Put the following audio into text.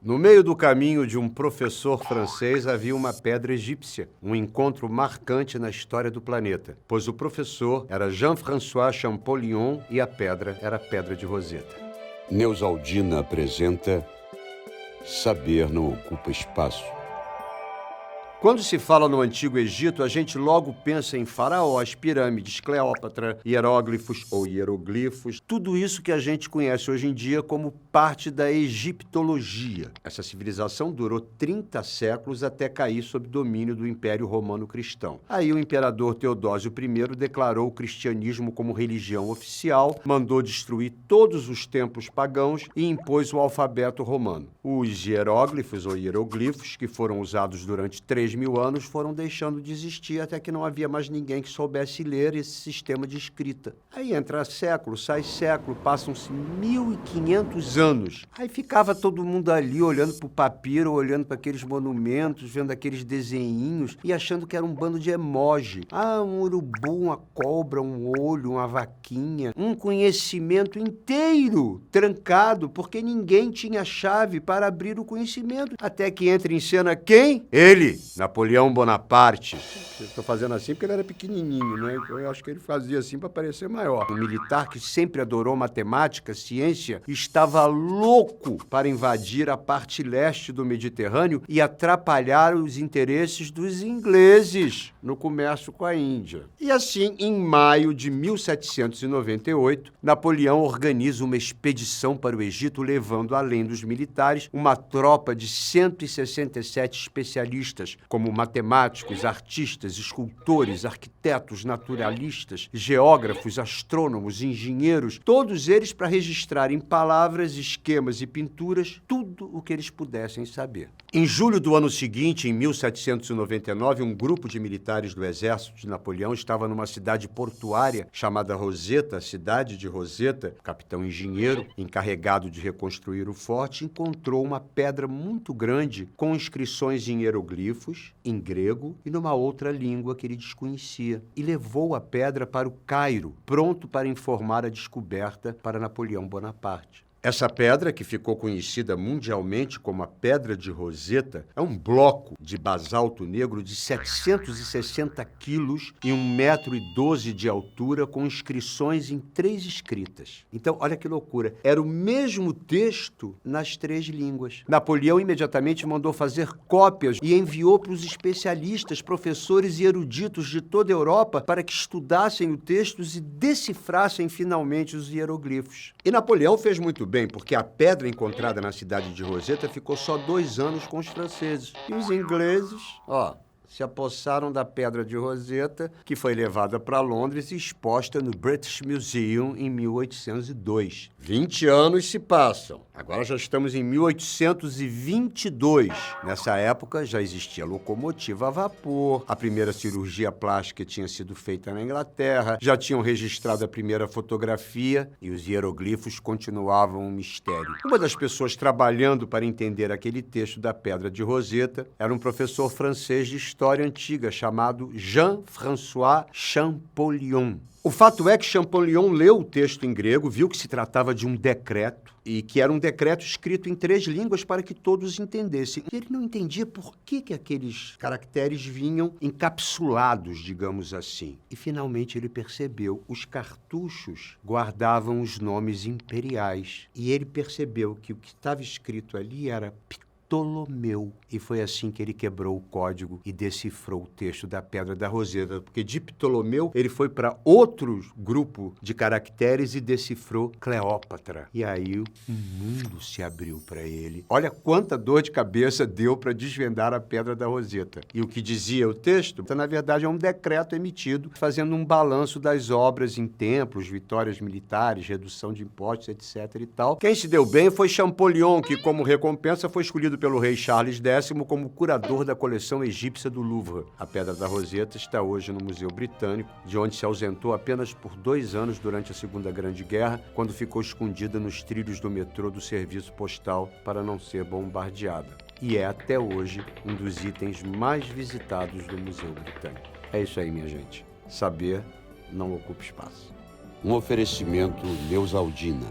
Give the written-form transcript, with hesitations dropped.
No meio do caminho de um professor francês havia uma pedra egípcia, um encontro marcante na história do planeta, pois o professor era Jean-François Champollion e a pedra era a Pedra de Roseta. Neusaldina apresenta Saber não ocupa espaço. Quando se fala no Antigo Egito, a gente logo pensa em faraós, pirâmides, Cleópatra, hieróglifos ou hieroglifos, tudo isso que a gente conhece hoje em dia como parte da egiptologia. Essa civilização durou 30 séculos até cair sob domínio do Império Romano Cristão. Aí o imperador Teodósio I declarou o cristianismo como religião oficial, mandou destruir todos os templos pagãos e impôs o alfabeto romano. Os hieróglifos ou hieroglifos, que foram usados durante 3.000 anos, foram deixando de existir até que não havia mais ninguém que soubesse ler esse sistema de escrita. Aí entra século, sai século, passam-se 1.500 anos. Aí ficava todo mundo ali olhando para o papiro, olhando para aqueles monumentos, vendo aqueles desenhinhos e achando que era um bando de emoji. Ah, um urubu, uma cobra, um olho, uma vaquinha. Um conhecimento inteiro trancado, porque ninguém tinha chave para abrir o conhecimento. Até que entra em cena quem? Ele, Napoleão Bonaparte. Estou fazendo assim porque ele era pequenininho, né? Eu acho que ele fazia assim para parecer maior. Um militar que sempre adorou matemática, ciência, estava louco para invadir a parte leste do Mediterrâneo e atrapalhar os interesses dos ingleses no comércio com a Índia. E assim, em maio de 1798, Napoleão organiza uma expedição para o Egito, levando, além dos militares, uma tropa de 167 especialistas, como matemáticos, artistas, escultores, arquitetos, naturalistas, geógrafos, astrônomos, engenheiros, todos eles para registrar em palavras, esquemas e pinturas tudo o que eles pudessem saber. Em julho do ano seguinte, em 1799, um grupo de militares do exército de Napoleão estava numa cidade portuária chamada Roseta, a cidade de Roseta. O capitão engenheiro, encarregado de reconstruir o forte, encontrou uma pedra muito grande com inscrições em hieroglifos, em grego e numa outra língua que ele desconhecia, e levou a pedra para o Cairo, pronto para informar a descoberta para Napoleão Bonaparte. Essa pedra, que ficou conhecida mundialmente como a Pedra de Roseta, é um bloco de basalto negro de 760 quilos e 1,12 m de altura, com inscrições em 3 escritas. Então, olha que loucura, era o mesmo texto nas 3 línguas. Napoleão imediatamente mandou fazer cópias e enviou para os especialistas, professores e eruditos de toda a Europa para que estudassem o texto e decifrassem finalmente os hieroglifos. E Napoleão fez muito bem, porque a pedra encontrada na cidade de Roseta ficou só 2 anos com os franceses. E os ingleses, se apossaram da Pedra de Roseta, que foi levada para Londres e exposta no British Museum em 1802. 20 anos se passam. Agora já estamos em 1822. Nessa época já existia locomotiva a vapor, a primeira cirurgia plástica tinha sido feita na Inglaterra, já tinham registrado a primeira fotografia e os hieroglifos continuavam um mistério. Uma das pessoas trabalhando para entender aquele texto da Pedra de Roseta era um professor francês de história antiga chamado Jean-François Champollion. O fato é que Champollion leu o texto em grego, viu que se tratava de um decreto e que era um decreto escrito em 3 línguas para que todos entendessem. E ele não entendia por que aqueles caracteres vinham encapsulados, digamos assim. E finalmente ele percebeu, os cartuchos guardavam os nomes imperiais. E ele percebeu que o que estava escrito ali era Ptolomeu. E foi assim que ele quebrou o código e decifrou o texto da Pedra da Roseta, porque de Ptolomeu ele foi para outro grupo de caracteres e decifrou Cleópatra. E aí o mundo se abriu para ele. Olha quanta dor de cabeça deu para desvendar a Pedra da Roseta. E o que dizia o texto, na verdade, é um decreto emitido fazendo um balanço das obras em templos, vitórias militares, redução de impostos, etc. e tal. Quem se deu bem foi Champollion, que como recompensa foi escolhido pelo rei Charles X como curador da coleção egípcia do Louvre. A Pedra da Roseta está hoje no Museu Britânico, de onde se ausentou apenas por 2 anos durante a Segunda Grande Guerra, quando ficou escondida nos trilhos do metrô do serviço postal para não ser bombardeada. E é até hoje um dos itens mais visitados do Museu Britânico. É isso aí, minha gente. Saber não ocupa espaço. Um oferecimento Neusaldina.